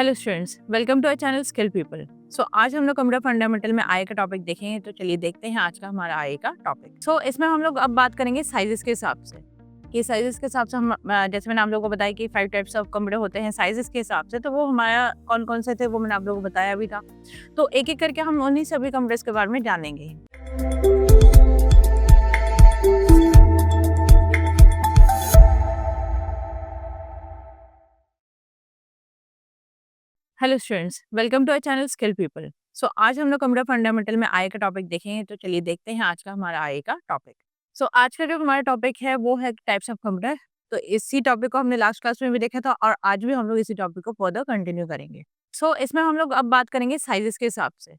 Hello students, welcome to our channel skill people. So आज हम लोग कंप्यूटर फंडामेंटल में आय का टॉपिक देखेंगे। तो चलिए देखते हैं आज का हमारा आय का टॉपिक। इसमें हम लोग अब बात करेंगे साइजेस के हिसाब से कि साइजेस के हिसाब से हम जैसे मैंने आप लोगों को बताया कि 5 टाइप्स ऑफ कंप्यूटर होते हैं साइजेस के हिसाब से। तो वो हमारा कौन कौन से थे वो मैंने आप लोगों को बताया भी था। तो एक एक करके हम उन्हीं सभी कंप्यूटर्स के बारे में जानेंगे। Hello students, welcome to our channel skill People. आज हम लोग कंप्यूटर फंडामेंटल में आय का टॉपिक देखेंगे। तो चलिए देखते हैं आज का हमारा आय का टॉपिक। आज का जो हमारा टॉपिक है वो है टाइप्स ऑफ कंप्यूटर। तो इसी टॉपिक को हमने लास्ट क्लास में भी देखा था और आज भी हम लोग इसी टॉपिक को फर्दर कंटिन्यू करेंगे। इसमें हम लोग अब बात करेंगे साइजेस के हिसाब से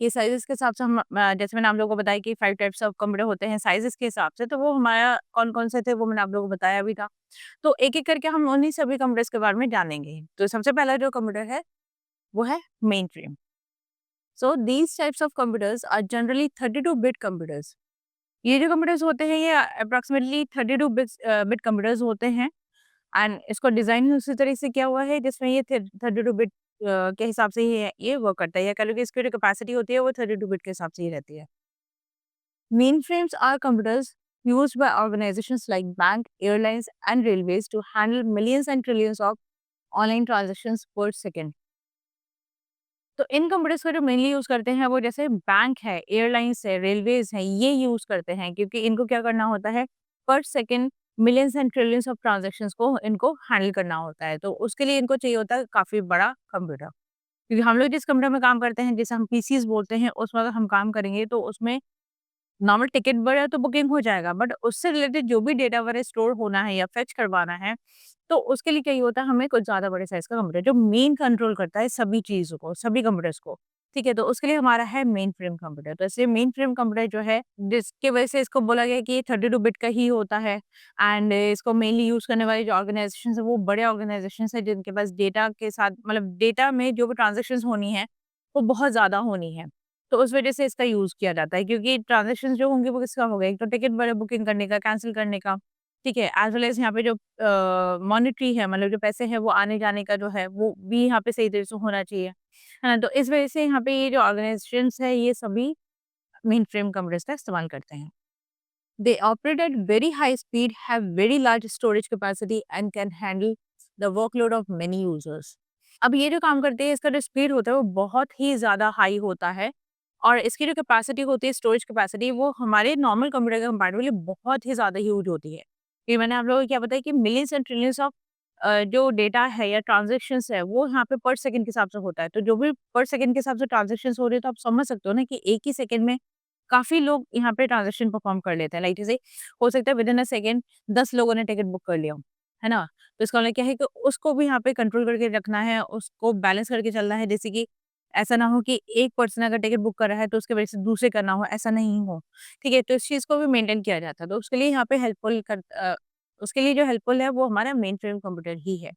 कि साइजेस के हिसाब से हम जैसे मैंने आप लोगों को बताया कि 5 टाइप्स ऑफ कंप्यूटर होते हैं साइजेस के हिसाब से। तो वो हमारा कौन कौन से थे वो मैंने आप लोगों को बताया भी था। तो एक एक करके हम उन्हीं सभी कंप्यूटर्स के बारे में जानेंगे। तो सबसे पहला जो कंप्यूटर है वो है mainframe. These types of computers are generally 32 bit computers. ये जो कंप्यूटर्स होते हैं ये अप्रोक्सीमेटली 32 बिट कंप्यूटर्स होते हैं। एंड इसको डिजाइन उसी तरह से किया हुआ है जिसमें ये 32 बिट के हिसाब से ये वर्क करता है, या कह लो कि इसकी जो कैपेसिटी होती है वो 32 बिट के हिसाब से ही रहती है। Mainframes are computers used by organizations like bank, airlines and railways to handle millions and trillions of online transactions per second. तो इन कंप्यूटर्स को जो मेनली यूज़ करते हैं वो जैसे बैंक है, एयरलाइंस है, रेलवेज़ हैं, ये यूज़ करते हैं क्योंकि इनको क्या करना होता है, पर second millions and trillions of transactions को इनको हैंडल करना होता है। तो उसके लिए इनको चाहिए होता है काफ़ी बड़ा कंप्यूटर। क्योंकि हम लोग जिस कंप्यूटर में काम करते हैं, जिसे हम पीसीज़ बोलते हैं, उसमें अगर हम काम करेंगे तो उसमें नॉर्मल टिकट वगैरह तो बुकिंग हो जाएगा, बट उससे रिलेटेड जो भी डेटा वगैरह स्टोर होना है या फेच करवाना है, तो उसके लिए क्या ही होता है, हमें कुछ ज़्यादा बड़े साइज़ का कंप्यूटर जो मेन कंट्रोल करता है सभी चीज़ों को, सभी कंप्यूटर्स को। ठीक है? तो उसके लिए हमारा है मेन फ्रेम कंप्यूटर। तो इसलिए मेन फ्रेम कंप्यूटर जो है, जिसकी वजह से इसको बोला गया है कि ये 32 बिट का ही होता है। एंड इसको मेनली यूज़ करने वाली जो ऑर्गनाइज़ेशंस है, वो बड़े ऑर्गनाइज़ेशंस हैं जिनके पास डेटा के साथ मतलब डेटा में जो भी ट्रांज़ैक्शंस होनी है, वो बहुत ज़्यादा होनी है। तो उस वजह से इसका यूज़ किया जाता है क्योंकि ट्रांज़ैक्शंस जो होंगे वो किसका होगा? एक तो टिकट वगैरह बुकिंग करने का, कैंसल करने का, ठीक है? एज़ वेल एज़ यहाँ पे जो मॉनेटरी है, मतलब जो पैसे हैं वो आने-जाने का जो है वो भी यहाँ पे सही तरीके से होना चाहिए। है ना? तो इस वजह से यहाँ पे ये जो ऑर्गनाइज़ेशंस है ये सभी मेन फ्रेम कंप्यूटर्स का इस्तेमाल करते हैं। They operate at very high speed, have very large storage capacity and can handle the workload of many users. अब ये जो काम करते हैं इसका जो स्पीड होता है वो बहुत ही ज़्यादा हाई होता है और इसकी जो कैपेसिटी होती है, स्टोरेज कैपेसिटी, वो हमारे नॉर्मल कंप्यूटर के कंपैरेटिवली बहुत ही ज़्यादा ह्यूज होती है। ये मैंने आप लोगों को क्या बताया कि मिलियंस एंड ट्रिलियंस ऑफ जो डेटा है या ट्रांज़ैक्शंस है वो यहाँ पे पर सेकंड के हिसाब से होता है। तो जो भी पर सेकंड के हिसाब से ट्रांज़ैक्शंस हो रही है तो आप समझ सकते हो ना कि एक ही सेकंड में काफ़ी लोग यहाँ पे ट्रांज़ैक्शन परफ़ॉर्म कर लेते हैं। लाइक जैसे हो सकता है विदिन अ सेकंड 10 लोगों ने टिकट बुक कर लिया हो, है ना? तो इसका मतलब क्या है कि उसको भी यहाँ पे कंट्रोल करके रखना है, उसको बैलेंस करके चलना है, जैसे कि ऐसा ना हो कि एक पर्सन अगर टिकट बुक कर रहा है तो उसके वजह से दूसरे का ना हो, ऐसा नहीं हो। ठीक है? तो इस चीज़ को भी मेंटेन किया जाता है। तो उसके लिए यहाँ पे उसके लिए जो हेल्पफुल है वो हमारा मेन फ्रेम कंप्यूटर ही है।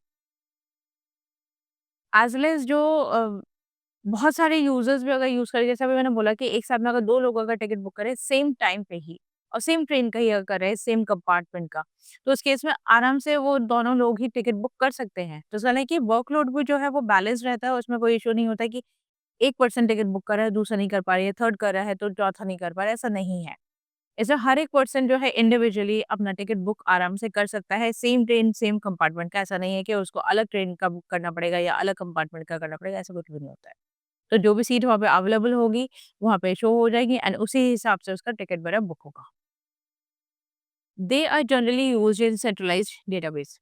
एज़ वेल एज़ जो बहुत सारे यूज़र्स भी अगर यूज़ करें, जैसे अभी मैंने बोला कि एक साथ में अगर 2 लोग अगर टिकट बुक करें सेम टाइम पे ही और सेम ट्रेन का ही अगर कर रहे हैं, सेम कंपार्टमेंट का, तो उस केस में आराम से वो दोनों लोग ही टिकट बुक कर सकते हैं। तो इसका मतलब है कि वर्कलोड भी जो है वो बैलेंस रहता है, उसमें कोई इश्यू नहीं होता है कि एक पर्सन टिकट बुक कर रहा है, दूसरा नहीं कर पा रही है, थर्ड कर रहा है तो चौथा नहीं कर पा रहा है, ऐसा नहीं है। इसमें हर एक पर्सन जो है इंडिविजुअली अपना टिकट बुक आराम से कर सकता है, सेम ट्रेन, सेम कंपार्टमेंट का। ऐसा नहीं है कि उसको अलग ट्रेन का बुक करना पड़ेगा या अलग कंपार्टमेंट का करना पड़ेगा, ऐसा कुछ भी नहीं होता है। तो जो भी सीट वहाँ पे अवेलेबल होगी, वहाँ पे शो हो जाएगी एंड उसी हिसाब से उसका टिकट वगैरह बुक होगा। They are generally used in centralised database.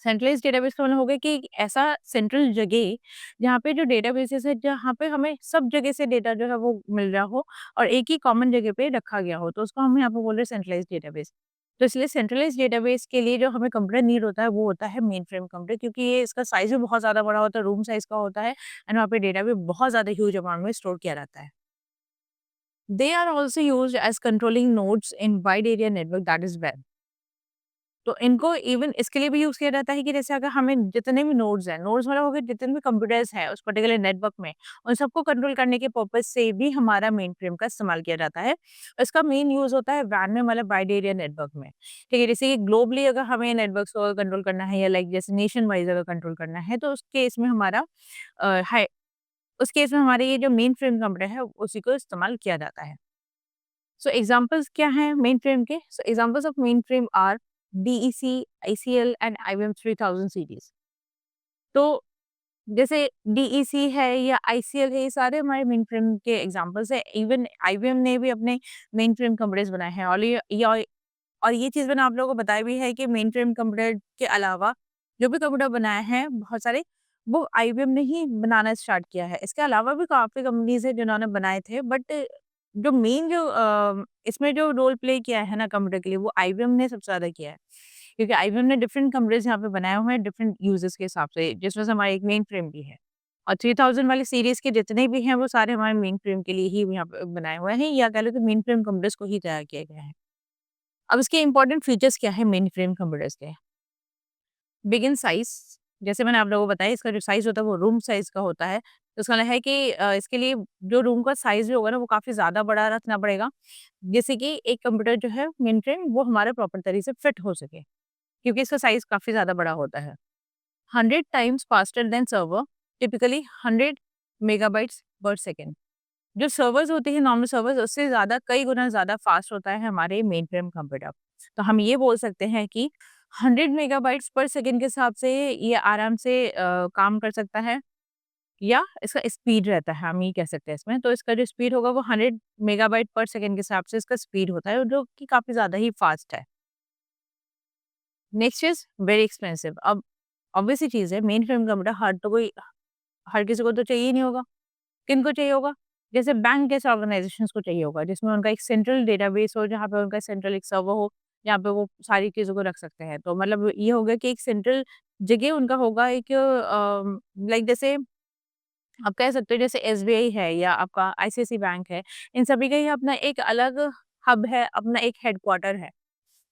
Centralised database का मतलब हो गया कि एक ऐसा सेंट्रल जगह जहाँ पे जो डेटाबेसेस है, जहाँ पे हमें सब जगह से डेटा जो है वो मिल रहा हो और एक ही कॉमन जगह पे रखा गया हो, तो उसको हम यहाँ पे बोल रहे हैं सेंट्रलाइज्ड डेटाबेस। तो इसलिए सेंट्रलाइज्ड डेटाबेस के लिए जो हमें कंप्यूटर नीड होता है वो होता है मेन फ्रेम कंप्यूटर, क्योंकि ये इसका साइज़ भी बहुत ज़्यादा बड़ा होता है, रूम साइज़ का होता है एंड वहाँ पे डेटा भी बहुत ज़्यादा ह्यूज अमाउंट में स्टोर किया रहता है। They are also used as controlling nodes in wide area network, that is web. तो इनको इवन इसके लिए भी यूज़ किया जाता है कि जैसे अगर हमें जितने भी नोड्स मतलब हो गए जितने भी कंप्यूटर्स हैं उस पर्टिकुलर नेटवर्क में, उन सबको कंट्रोल करने के पर्पज़ से भी हमारा मेन फ्रेम का इस्तेमाल किया जाता है। इसका मेन यूज़ होता है वैन में मतलब वाइड एरिया नेटवर्क में। ठीक है, जैसे कि ग्लोबली अगर हमें नेटवर्क्स को कंट्रोल करना है या लाइक जैसे नेशन वाइज़ अगर कंट्रोल करना है तो उस केस में हमारा हाई उस केस में हमारे ये जो मेन फ्रेम कंप्यूटर है उसी को इस्तेमाल किया जाता है। सो एग्ज़ाम्पल्स क्या हैं मेन फ्रेम के? So examples of mainframe are DEC, ICL and IBM 3000 series. तो जैसे डीईसी है या आईसीएल है, ये सारे हमारे मेन फ्रेम के एग्ज़ाम्पल्स हैं। इवन आईबीएम ने भी अपने मेन फ्रेम कंप्यूटर्स बनाए हैं और ये चीज़ मैंने आप लोगों को बताई भी है कि मेन फ्रेम कंप्यूटर के अलावा जो भी कंप्यूटर बनाए हैं बहुत सारे, वो आईबीएम ने ही बनाना स्टार्ट किया है। इसके अलावा भी काफ़ी कंपनीज़ हैं जिन्होंने बनाए थे बट जो मेन जो इसमें जो रोल प्ले किया है ना कंप्यूटर के लिए वो आईबीएम ने सबसे ज़्यादा किया है। क्योंकि आईबीएम ने डिफरेंट कंप्यूटर्स यहाँ पे बनाए हुए हैं डिफरेंट यूज़र्स के हिसाब से, जिसमें से हमारा एक मेन फ्रेम भी है। और 3000 वाली सीरीज़ के जितने भी हैं वो सारे हमारे मेन फ्रेम के लिए ही यहाँ पे बनाए हुए हैं या कह लो तो मेन फ्रेम कंप्यूटर्स को ही तैयार किया गया है। अब इसके इम्पोर्टेंट फीचर्स क्या है मेन फ्रेम कंप्यूटर्स के? बिग इन साइज़, जैसे मैंने आप लोगों को बताया इसका जो साइज़ होता है वो रूम साइज़ का होता है। तो इसका मतलब है कि इसके लिए जो रूम का साइज़ भी होगा ना वो काफ़ी ज़्यादा बड़ा रखना पड़ेगा, जिससे कि एक कंप्यूटर जो है मेन फ्रेम वो हमारे प्रॉपर तरीके से फिट हो सके, क्योंकि इसका साइज़ काफ़ी ज़्यादा बड़ा होता है। 100 times faster than server, typically 100 megabytes पर सेकंड। जो सर्वर्स होते हैं नॉर्मल सर्वर्स उससे ज़्यादा कई गुना ज़्यादा फास्ट होता है हमारे मेन फ्रेम कंप्यूटर। तो हम ये बोल सकते हैं कि 100 मेगाबाइट्स पर सेकंड के हिसाब से ये आराम से काम कर सकता है या इसका स्पीड रहता है, हम ये कह सकते हैं इसमें। तो इसका जो स्पीड होगा वो 100 मेगाबाइट पर सेकंड के हिसाब से इसका स्पीड होता है, जो कि काफ़ी ज़्यादा ही फास्ट है। Next is very expensive. अब ऑब्वियस सी चीज़ है मेन फ्रेम कंप्यूटर हर किसी को तो चाहिए ही नहीं होगा। किनको चाहिए होगा? जैसे बैंक जैसे ऑर्गनाइज़ेशंस को चाहिए होगा, जिसमें उनका एक सेंट्रल डेटाबेस हो, जहाँ पे उनका सेंट्रल एक सर्वर हो, जहाँ पे वो सारी चीज़ों को रख सकते हैं। तो मतलब ये हो गया कि एक सेंट्रल जगह उनका होगा एक लाइक जैसे आप कह सकते हो जैसे एसबीआई है या आपका आईसीआईसी बैंक है, इन सभी का ही अपना एक अलग हब है, अपना एक हेडक्वार्टर है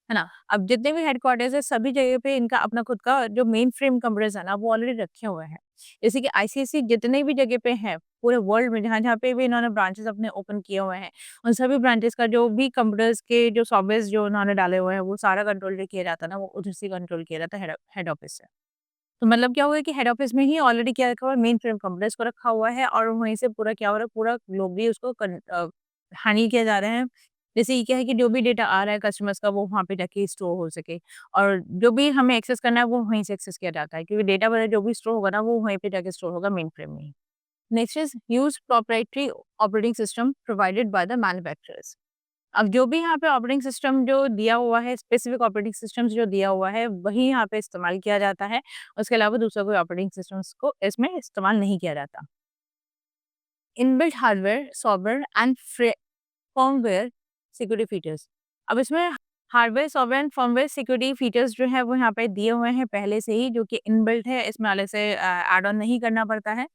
ना? अब जितने भी हेडक्वार्टर्स हैं सभी जगह पे इनका अपना खुद का जो मेन फ्रेम कंप्यूटर्स है ना वो ऑलरेडी रखे हुए हैं। जैसे कि आईसीआईसी जितने भी जगह पे हैं पूरे वर्ल्ड में जहाँ-जहाँ पे भी इन्होंने ब्रांचेस अपने ओपन किए हुए हैं, उन सभी ब्रांचेस का जो भी कंप्यूटर्स के जो सॉफ्टवेयर्स जो उन्होंने डाले हुए हैं वो सारा कंट्रोल जो किया जाता है ना वो उधर से कंट्रोल किया जाता है हेड ऑफिस से। तो मतलब क्या हुआ कि हेड ऑफिस में ही ऑलरेडी क्या रखा हुआ है मेन फ्रेम कंप्यूटर्स को रखा हुआ है और वहीं से पूरा क्या हो रहा है पूरा ग्लोबली उसको हैंडल किया जा रहा है। जैसे ये क्या है कि जो भी डेटा आ रहा है कस्टमर्स का वो वहाँ पे जाके स्टोर हो सके और जो भी हमें एक्सेस करना है वो वहीं से एक्सेस किया जाता है क्योंकि डेटा वगैरह जो भी स्टोर होगा ना वो वहीं पे जाके स्टोर होगा मेन फ्रेम में ही। Next is use proprietary operating system provided by the manufacturers. अब जो भी यहाँ पे ऑपरेटिंग सिस्टम जो दिया हुआ है, स्पेसिफिक ऑपरेटिंग सिस्टम्स जो दिया हुआ है, वही यहाँ पे इस्तेमाल किया जाता है। उसके अलावा दूसरा कोई ऑपरेटिंग सिस्टम्स को इसमें इस्तेमाल नहीं किया जाता। Inbuilt hardware, software and firmware security features. अब इसमें hardware, software and firmware security features जो है वो यहाँ पे दिए हुए हैं पहले से ही जो कि इनबिल्ट है, इसमें अलग से ऐड ऑन नहीं करना पड़ता है।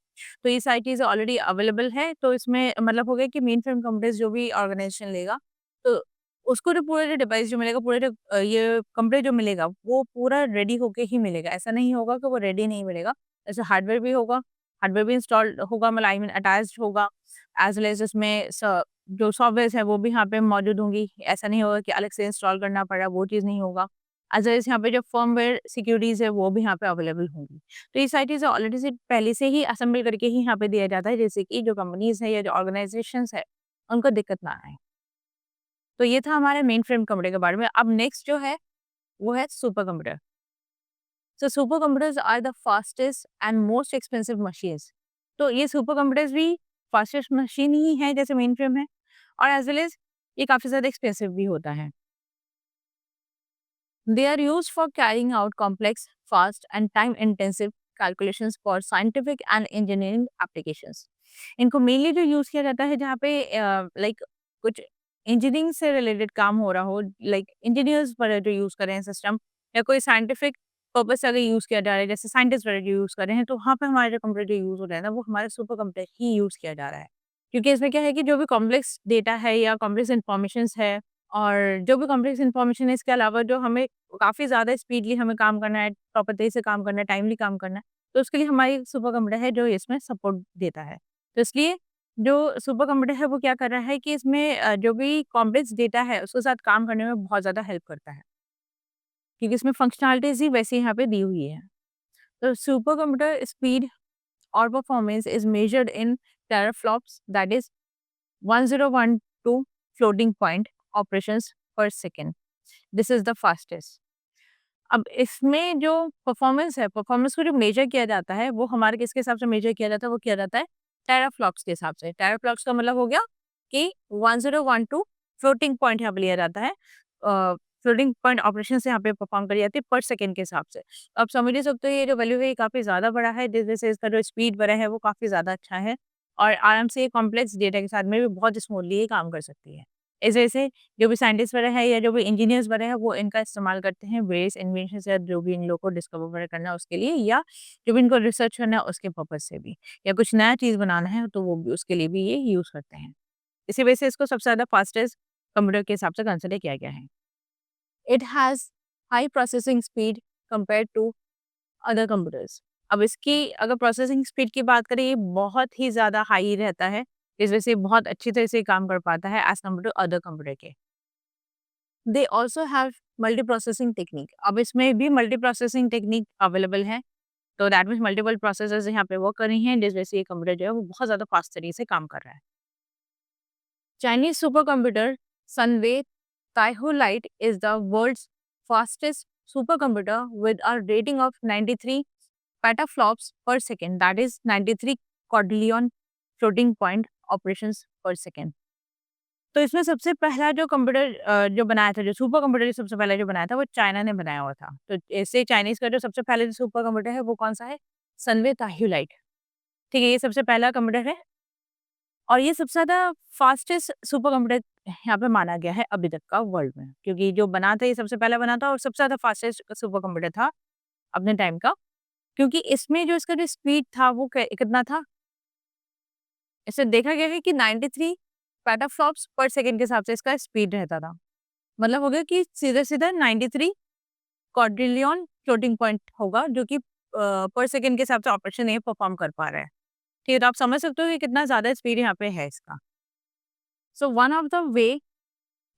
तो ये सारी चीज़ें ऑलरेडी अवेलेबल है, तो इसमें मतलब हो गया कि मेन फ्रेम कंप्यूटर्स जो भी ऑर्गेनाइज़ेशन लेगा, तो उसको जो पूरा जो डिवाइस जो मिलेगा, पूरा जो ये कंप्यूटर जो मिलेगा, वो पूरा रेडी होके ही मिलेगा। ऐसा नहीं होगा कि वो रेडी नहीं मिलेगा। जैसे हार्डवेयर भी होगा, हार्डवेयर भी इंस्टॉल्ड होगा मतलब आई मीन अटैच्ड होगा, एज़ वेल एज़ इसमें जो सॉफ्टवेयर्स हैं वो भी यहाँ पे मौजूद होंगी। ऐसा नहीं होगा कि अलग से इंस्टॉल करना पड़ा, वो चीज़ नहीं होगा। एज़ वेल एज़ यहाँ पे जो फर्मवेयर सिक्योरिटीज़ है वो भी यहाँ पे अवेलेबल होंगी। तो ये सारी चीज़ें ऑलरेडी से पहले से ही असेंबल करके ही यहाँ पे दिया जाता है, जैसे कि जो कंपनीज़ हैं या जो ऑर्गनाइज़ेशंस है, उनको दिक्कत ना आए। तो ये था हमारे मेन फ्रेम कंप्यूटर के बारे में। अब नेक्स्ट जो है, वो है supercomputer. So super computers are the fastest and most expensive machines. तो ये सुपर कंप्यूटर्स भी फास्टेस्ट मशीन ही है जैसे मेन फ्रेम है और एज़ वेल एज़ ये काफ़ी ज़्यादा एक्सपेंसिव भी होता है। They are used for carrying out complex, fast, and time-intensive calculations for scientific and engineering applications. इनको मेनली जो यूज़ किया जाता है जहाँ पे लाइक कुछ इंजीनियरिंग से रिलेटेड काम हो रहा हो, लाइक इंजीनियर्स वगैरह जो यूज़ कर रहे हैं सिस्टम या कोई साइंटिफिक पर्पस से अगर यूज़ किया जा रहा है, जैसे साइंटिस्ट वगैरह जो यूज़ कर रहे हैं, तो वहाँ पे हमारे जो कंप्यूटर जो यूज़ हो रहा है ना, वो हमारे सुपर कंप्यूटर ही यूज़ किया जा रहा है। क्योंकि इसमें क्या है कि जो भी कॉम्प्लेक्स डेटा है या कॉम्प्लेक्स इन्फॉर्मेशंस है और जो भी कॉम्प्लेक्स इन्फॉर्मेशन है, इसके अलावा जो हमें काफ़ी ज़्यादा स्पीडली हमें काम करना है, प्रॉपर तरीके से काम करना है, टाइमली काम करना है, तो उसके लिए हमारी सुपर कंप्यूटर है जो इसमें सपोर्ट देता है। तो इसलिए जो सुपर कंप्यूटर है वो क्या कर रहा है कि इसमें जो भी कॉम्प्लेक्स डेटा है उसके साथ काम करने में बहुत ज़्यादा हेल्प करता है, क्योंकि इसमें फंक्शनैलिटीज़ ही वैसी यहाँ पे दी हुई है। तो सुपर कंप्यूटर स्पीड और performance is measured in teraflops, that is 1012 floating point operations per second. This is the fastest. अब इसमें जो परफॉर्मेंस है, परफॉर्मेंस को जो मेजर किया जाता है, वो हमारे किसके हिसाब से मेजर किया जाता है? वो किया जाता है टेराफ्लॉप्स के हिसाब से। टेराफ्लॉप्स का मतलब हो गया कि 1012 फ्लोटिंग पॉइंट यहाँ पे लिया जाता है। फ्लोटिंग पॉइंट ऑपरेशंस यहाँ पे परफॉर्म करी जाती है पर सेकंड के हिसाब से। अब समझ ही सकते हो ये जो वैल्यू है ये काफ़ी ज़्यादा बड़ा है, जिस वजह से इसका जो स्पीड बढ़ा है वो काफ़ी ज़्यादा अच्छा है और आराम से ये कॉम्प्लेक्स डेटा के साथ में भी बहुत स्मूथली ये काम कर सकती है। इस वजह से जो भी साइंटिस्ट वगैरह है या जो भी इंजीनियर्स वगैरह है वो इनका इस्तेमाल करते हैं वेरियस इन्वेंशंस या जो भी इन लोगों को डिस्कवर वगैरह करना है उसके लिए, या जो भी इनको रिसर्च करना है उसके पर्पज से भी, या कुछ नया चीज़ बनाना है तो वो भी उसके लिए भी ये यूज़ करते हैं। इसी वजह से इसको सबसे ज़्यादा फास्टेस्ट कंप्यूटर के हिसाब से कंसिडर किया गया है। It has high processing speed compare to other computers. अब इसकी अगर प्रोसेसिंग स्पीड की बात करें ये बहुत ही ज़्यादा हाई रहता है, इस वजह से बहुत अच्छी तरह से काम कर पाता है as compare to other computer के। They also have multi processing technique. अब इसमें भी मल्टी प्रोसेसिंग टेक्निक अवेलेबल है, तो दैट मीन्स मल्टीपल प्रोसेसर्स यहाँ पे वर्क कर रही हैं, जिस वजह से ये कंप्यूटर जो है वो बहुत ज़्यादा फास्ट तरीके से काम कर रहा है। Chinese supercomputer Sunway Taihu light is the world's fastest supercomputer with a rating of 93 petaflops per second, that is 93 quadrillion floating point operations per second. तो इसमें सबसे पहला जो कंप्यूटर जो बनाया था, जो सुपर कंप्यूटर जो सबसे पहले जो बनाया था, वो चाइना ने बनाया हुआ था। तो ऐसे चाइनीज़ का जो सबसे पहले जो सुपर कंप्यूटर है, वो कौन-सा है? सनवे ताह्युलाइट, ठीक है? ये सबसे पहला कंप्यूटर है और ये सबसे ज़्यादा फास्टेस्ट सुपर कंप्यूटर यहाँ पे माना गया है अभी तक का वर्ल्ड में, क्योंकि जो बना था, ये सबसे पहला बना था और सबसे ज़्यादा फास्टेस्ट सुपर कंप्यूटर था अपने टाइम का, क्योंकि इसमें जो इसका जो स्पीड था, वो क कितना था? इसे देखा गया है कि 93 पेटाफ्लॉप्स पर सेकंड के हिसाब से इसका स्पीड रहता था। मतलब हो गया कि सीधा-सीधा 93 क्वाड्रिलियन फ्लोटिंग पॉइंट होगा, जो कि पर सेकंड के हिसाब से ऑपरेशन ये परफॉर्म कर पा रहा है। ठीक है, तो आप समझ सकते हो कि कितना ज़्यादा स्पीड यहाँ पे है इसका। So one of the way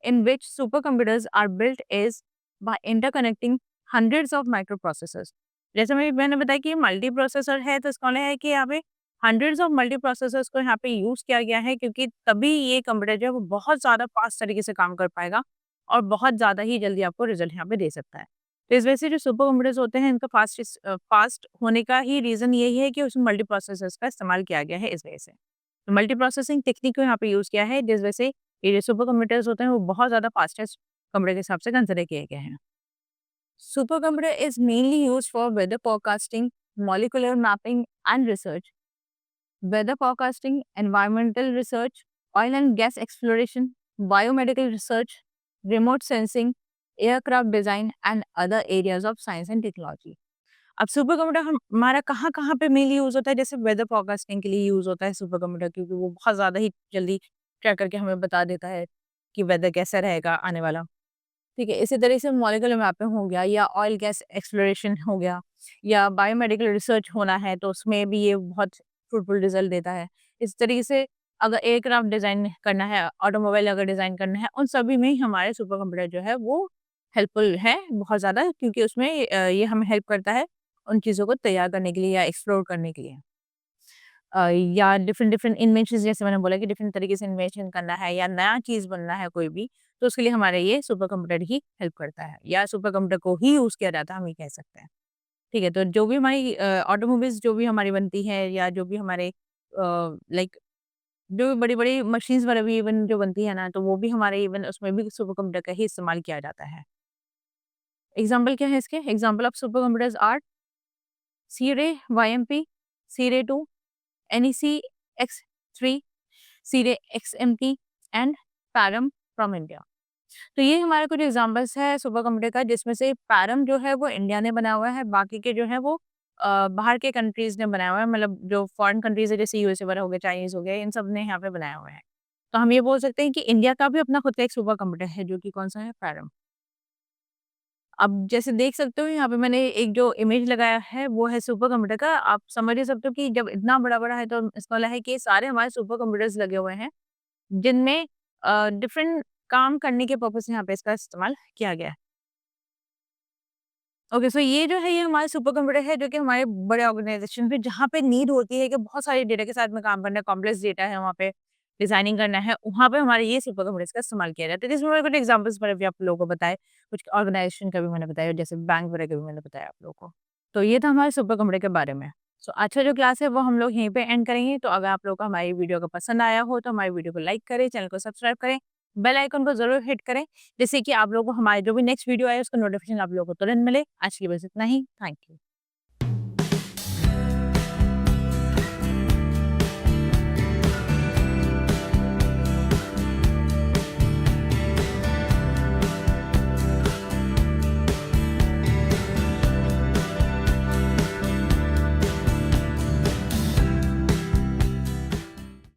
in which super computers are built is by interconnecting hundreds of microprocessors. जैसे मैंने बताया कि ये मल्टी प्रोसेसर है, तो इसका मतलब है कि यहाँ पे हंड्रेड्स ऑफ मल्टी प्रोसेसर्स को यहाँ पे यूज़ किया गया है, क्योंकि तभी ये कंप्यूटर जो है वो बहुत ज़्यादा फास्ट तरीके से काम कर पाएगा और बहुत ज़्यादा ही जल्दी आपको रिजल्ट यहाँ पे दे सकता है। तो इस वजह से जो सुपर कंप्यूटर्स होते हैं, इनका फास्ट होने का ही रीज़न यही है कि उसमें मल्टी प्रोसेसर्स का इस्तेमाल किया गया है इस वजह से। तो मल्टी प्रोसेसिंग टेक्निक को यहाँ पे यूज़ किया है, जिस वजह से ये जो सुपर कंप्यूटर्स होते हैं वो बहुत ज़्यादा फास्टेस्ट कंप्यूटर के हिसाब से कंसिडर किए गए हैं। Supercomputer is mainly used for weather forecasting, molecular mapping and research, weather forecasting, environmental research, oil and gas exploration, biomedical research, remote sensing, aircraft design, and other areas of science and technology. अब super computer हमारा कहाँ कहाँ पे mainly use होता है? जैसे weather forecasting के लिए यूज होता है सुपर कंप्यूटर, क्योंकि वो बहुत ज़्यादा ही जल्दी ट्रैक करके हमें बता देता है कि वेदर कैसा रहेगा आने वाला। ठीक है, इसी तरह से मॉलिक्यूलर मैपिंग हो गया, या ऑयल गैस एक्सप्लोरेशन हो गया, या बायोमेडिकल रिसर्च होना है तो उसमें भी ये बहुत फ्रूटफुल रिजल्ट देता है। इस तरीके से अगर एयरक्राफ्ट डिज़ाइन करना है, ऑटोमोबाइल अगर डिज़ाइन करना है, उन सभी में ही हमारे सुपर कंप्यूटर जो है वो हेल्पफुल है बहुत ज़्यादा, क्योंकि उसमें ये हमें हेल्प करता है उन चीज़ों को तैयार करने के लिए या एक्सप्लोर करने के लिए। या डिफरेंट डिफरेंट इन्वेंशंस, जैसे मैंने बोला कि डिफरेंट तरीके से इन्वेंशन करना है या नया चीज़ बनना है कोई भी, तो उसके लिए हमारे ये सुपर कंप्यूटर ही हेल्प करता है, या सुपर कंप्यूटर को ही यूज़ किया जाता है, हम ये कह सकते हैं। ठीक है, तो जो भी हमारी ऑटोमोबाइल्स जो भी हमारी बनती है, या जो भी हमारे लाइक जो भी बड़ी-बड़ी मशीन्स वगैरह भी इवन जो बनती है ना, तो वो भी हमारे इवन उसमें भी सुपर कंप्यूटर का ही इस्तेमाल किया जाता है। एग्ज़ाम्पल क्या है इसके? Example of super computers are Cray YMP, Cray 2, NEC X3, Cray XMT and Param from India. तो ये हमारे कुछ एग्जांपल्स है सुपर कंप्यूटर का, जिसमें से पैरम जो है वो इंडिया ने बनाया हुआ है, बाकी के जो है वो बाहर के कंट्रीज ने बनाया हुआ है, मतलब जो फॉरेन कंट्रीज है जैसे यूएसए वगैरह हो गया, चाइनीज हो गया, इन सब ने यहाँ पे बनाया हुआ है। तो हम ये बोल सकते हैं कि इंडिया का भी अपना खुद का एक सुपर कंप्यूटर है, जो कि कौन-सा है? पैरम। अब जैसे देख सकते हो यहाँ पे मैंने एक जो इमेज लगाया है वो है सुपर कंप्यूटर का। आप समझ ही सकते हो कि जब इतना बड़ा-बड़ा है तो इसका मतलब है कि सारे हमारे सुपर कंप्यूटर्स लगे हुए हैं, जिनमें डिफरेंट काम करने के पर्पज़ से यहाँ पे इसका इस्तेमाल किया गया है। ओके, सो ये जो है ये हमारे सुपर कंप्यूटर है जो कि हमारे बड़े ऑर्गेनाइज़ेशन में जहाँ पे नीड होती है कि बहुत सारे डेटा के साथ में काम करना है, कॉम्प्लेक्स डेटा है वहाँ पे, डिज़ाइनिंग करना है, वहाँ पे हमारे ये सुपर कंप्यूटर्स का इस्तेमाल किया जाता है। जिसमें मैंने कुछ एग्ज़ाम्पल्स मैंने भी आप लोगों को बताए, कुछ ऑर्गेनाइज़ेशन का भी मैंने बताया, जैसे बैंक वगैरह का भी मैंने बताया आप लोगों को। तो ये था हमारे सुपर कंप्यूटर के बारे में। सो आज का जो क्लास है वो हम लोग यहीं पे एंड करेंगे। तो अगर आप लोगों को हमारी वीडियो को पसंद आया हो तो हमारी वीडियो को लाइक करें, चैनल को सब्सक्राइब करें, बेल आइकन को ज़रूर हिट करें, जिससे कि आप लोगों को हमारी जो भी नेक्स्ट वीडियो आए उसका नोटिफ़िकेशन आप लोगों को तुरंत मिले। आज की बस इतना ही। Thank you.